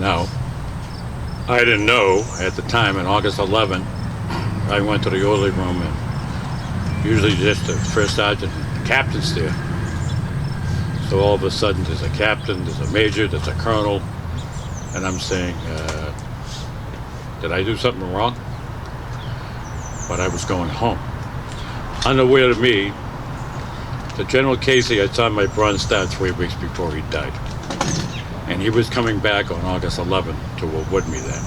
Now, I didn't know at the time, on August 11th, I went to the orderly room, and usually just the first sergeant, the captain's there. So all of a sudden there's a captain, there's a major, there's a colonel, and I'm saying, did I do something wrong? But I was going home. Unaware of me, the General Casey had signed my Bronze Star 3 weeks before he died. And he was coming back on August 11th to award me that.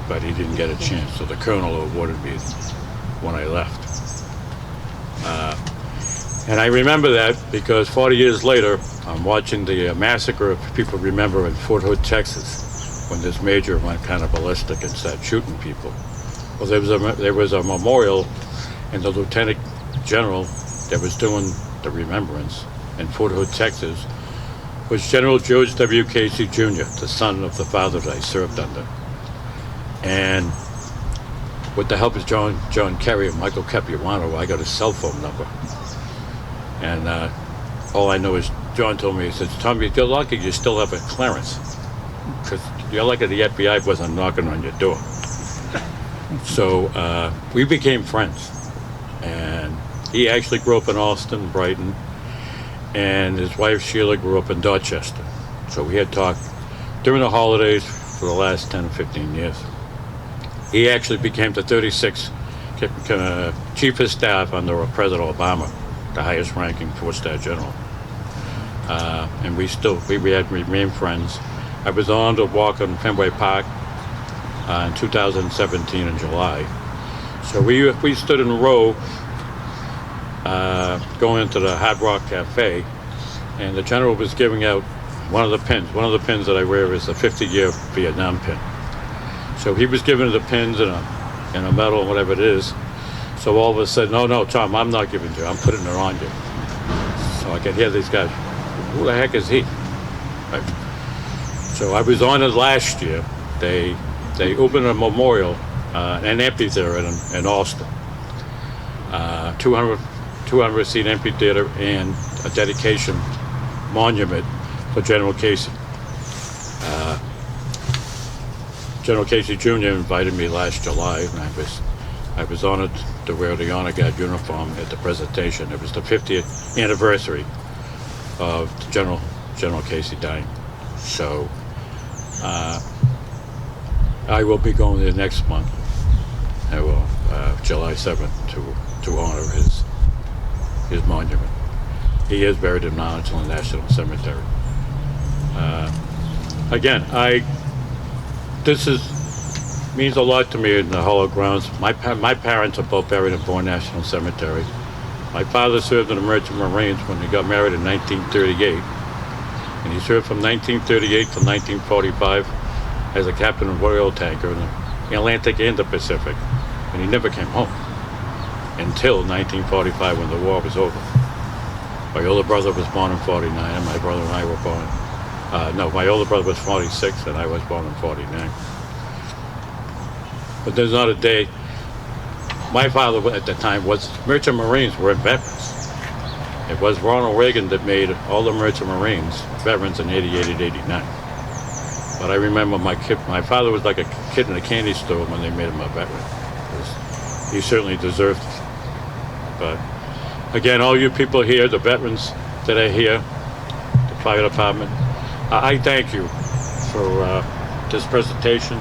But he didn't get a chance, so the colonel awarded me when I left. And I remember that because 40 years later, I'm watching the massacre of people remember in Fort Hood, Texas, when this major went kind of ballistic and started shooting people. Well, there was a memorial, and the lieutenant general that was doing the remembrance in Fort Hood, Texas, was General George W. Casey Jr., the son of the father that I served under. And with the help of John Kerry and Michael Capuano, I got his cell phone number. And all I know is John told me, he says, Tommy, you're lucky you still have a clearance. Because you're lucky the FBI wasn't knocking on your door. So we became friends. And he actually grew up in Austin, Brighton, and his wife Sheila grew up in Dorchester. So we had talked during the holidays for the last 10 or 15 years. He actually became the 36th Chief of Staff under President Obama, the highest ranking 4-star general. And we had remained friends. I was on to walk on Fenway Park in 2017 in July. So we stood in a row going into the Hard Rock Cafe, and the general was giving out one of the pins. One of the pins that I wear is the 50-year Vietnam pin. So he was giving the pins in a medal, whatever it is. So all of a sudden, no, Tom, I'm not giving it to you. I'm putting it on you. So I could hear these guys, who the heck is he? Right. So I was on it last year. They opened a memorial, an amphitheater in Austin. 200-seat amphitheater and a dedication monument for General Casey. General Casey Jr. invited me last July, and I was honored to wear the Honor Guard uniform at the presentation. It was the 50th anniversary of General Casey dying. So I will be going there next month. I will, July 7th, to honor his monument. He is buried in Arlington National Cemetery. Again, this means a lot to me in the Hollow Grounds. My parents are both buried in Bourne National Cemetery. My father served in the Merchant Marines when he got married in 1938. And he served from 1938 to 1945 as a captain of oil tanker in the Atlantic and the Pacific. And he never came home until 1945 when the war was over. My older brother was born in 49, and my brother and I were born. My older brother was 46, and I was born in 49. But there's not a day. My father at the time was, Merchant Marines were veterans. It was Ronald Reagan that made all the Merchant Marines veterans in 88 and 89. But I remember my father was like a kid in a candy store when they made him a veteran. He certainly deserved it. But again, all you people here, the veterans that are here, the fire department, I thank you for this presentation.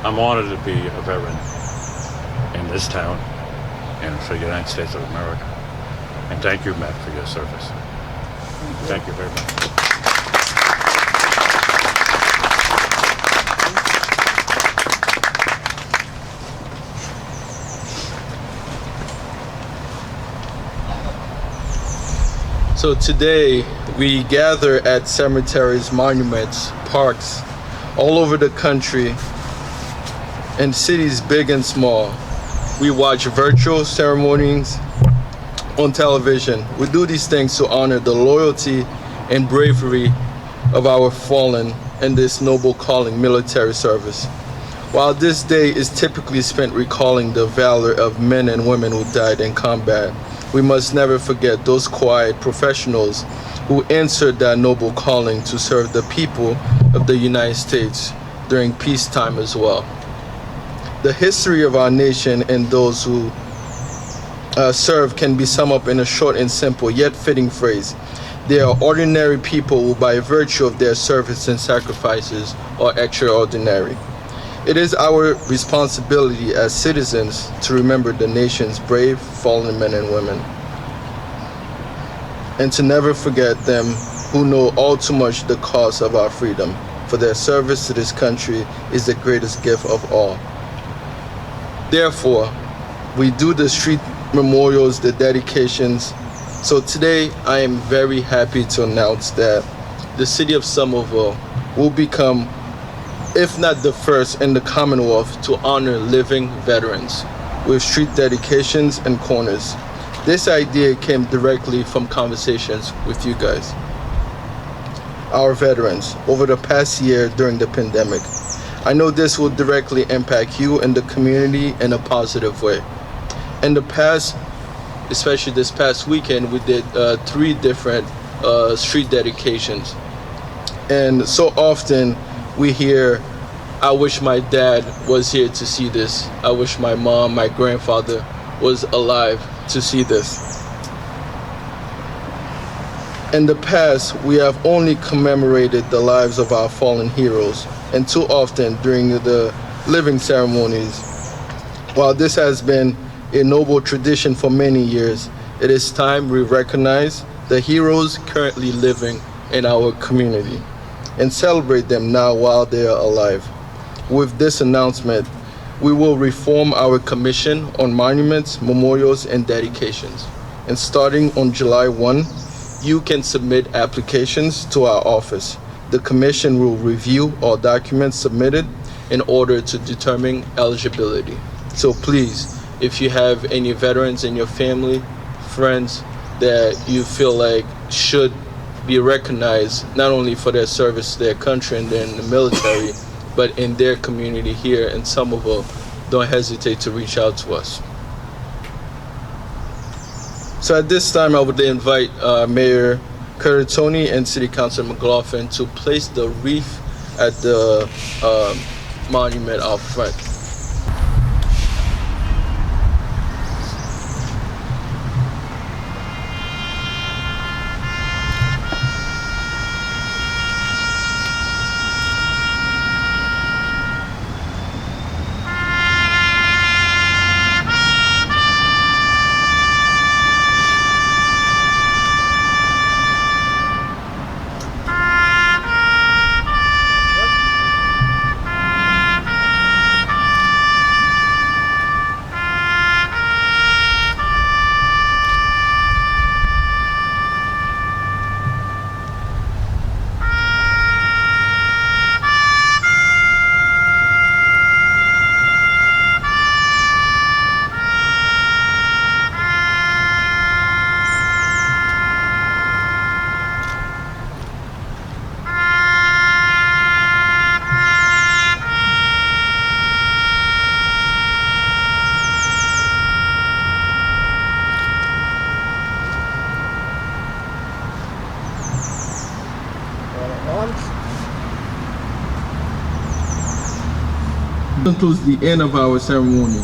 I'm honored to be a veteran in this town and for the United States of America. And thank you, Matt, for your service. Thank you very much. So today we gather at cemeteries, monuments, parks all over the country, in cities big and small. We watch virtual ceremonies on television. We do these things to honor the loyalty and bravery of our fallen in this noble calling, military service. While this day is typically spent recalling the valor of men and women who died in combat, we must never forget those quiet professionals who answered that noble calling to serve the people of the United States during peacetime as well. The history of our nation and those who serve can be summed up in a short and simple yet fitting phrase. They are ordinary people who, by virtue of their service and sacrifices, are extraordinary. It is our responsibility as citizens to remember the nation's brave fallen men and women, and to never forget them who know all too much the cost of our freedom, for their service to this country is the greatest gift of all. Therefore, we do the street memorials, the dedications. So today, I am very happy to announce that the city of Somerville will become, if not the first in the Commonwealth, to honor living veterans with street dedications and corners. This idea came directly from conversations with you guys, our veterans, over the past year during the pandemic. I know this will directly impact you and the community in a positive way. In the past, especially this past weekend, we did 3 different street dedications. And so often we hear, I wish my dad was here to see this. I wish my mom, my grandfather was alive to see this. In the past, we have only commemorated the lives of our fallen heroes, and too often during the living ceremonies. While this has been a noble tradition for many years, it is time we recognize the heroes currently living in our community and celebrate them now while they are alive. With this announcement, we will reform our commission on monuments, memorials, and dedications. And starting on July 1, you can submit applications to our office. The commission will review all documents submitted in order to determine eligibility. So please, if you have any veterans in your family, friends that you feel like should be recognized not only for their service to their country and in the military, but in their community here in Somerville, don't hesitate to reach out to us. So at this time, I would invite Mayor Curratone and City Councilor McLaughlin to place the wreath at the monument out front. Concludes the end of our ceremony.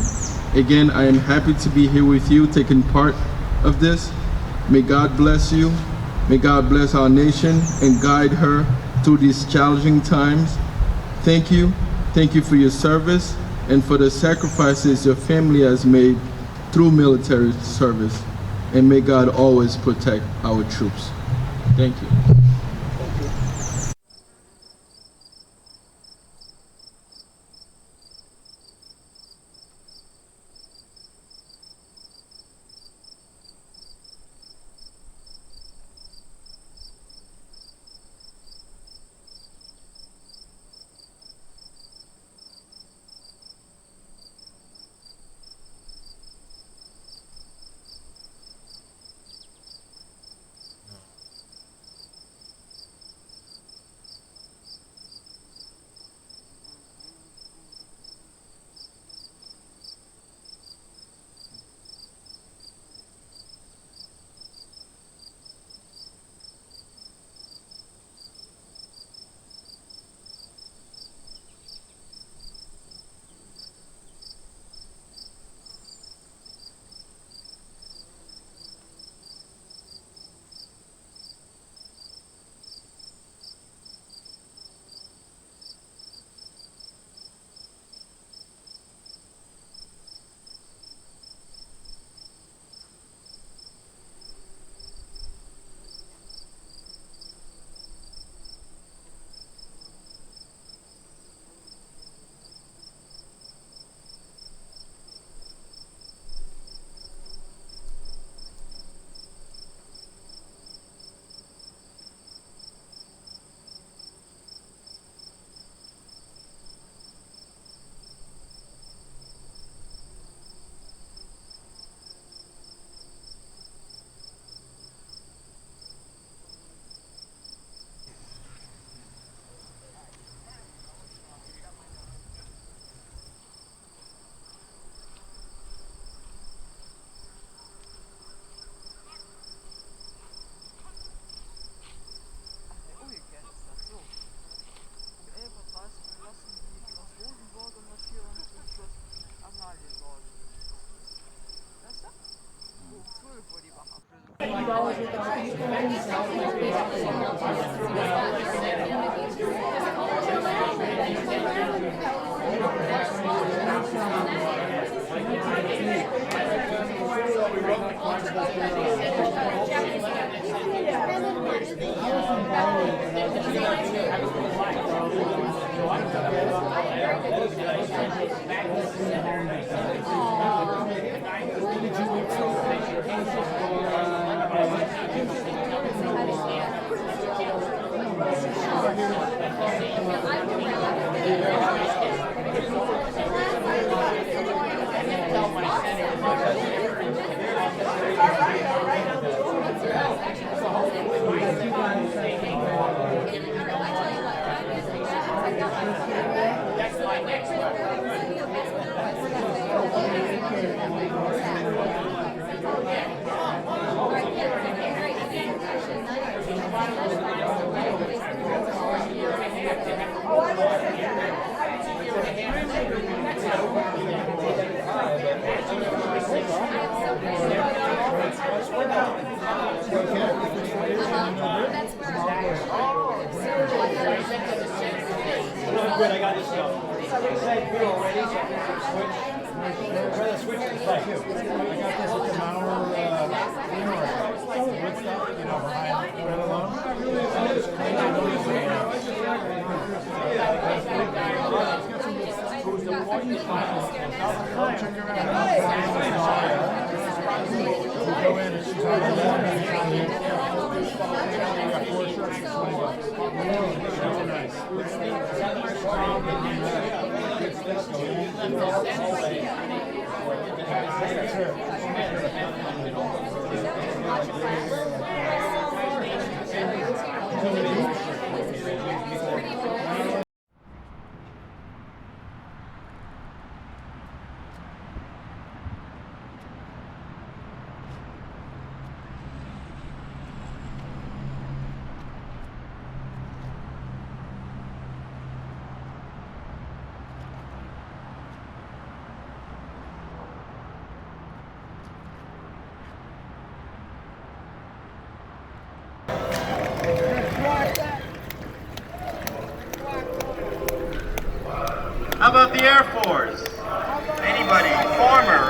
Again, I am happy to be here with you, taking part of this. May God bless you. May God bless our nation and guide her through these challenging times. Thank you. Thank you for your service and for the sacrifices your family has made through military service. And may God always protect our troops. Thank you. Good, I got this stuff. Say you already. Switch. Try to switch to stuff too. I got this at the Mauer Woodstock, you know, behind right along. Check her out. Go in and she's on the left. We got 4 shirts for $20. So nice. How about the Air Force? Anybody? Former,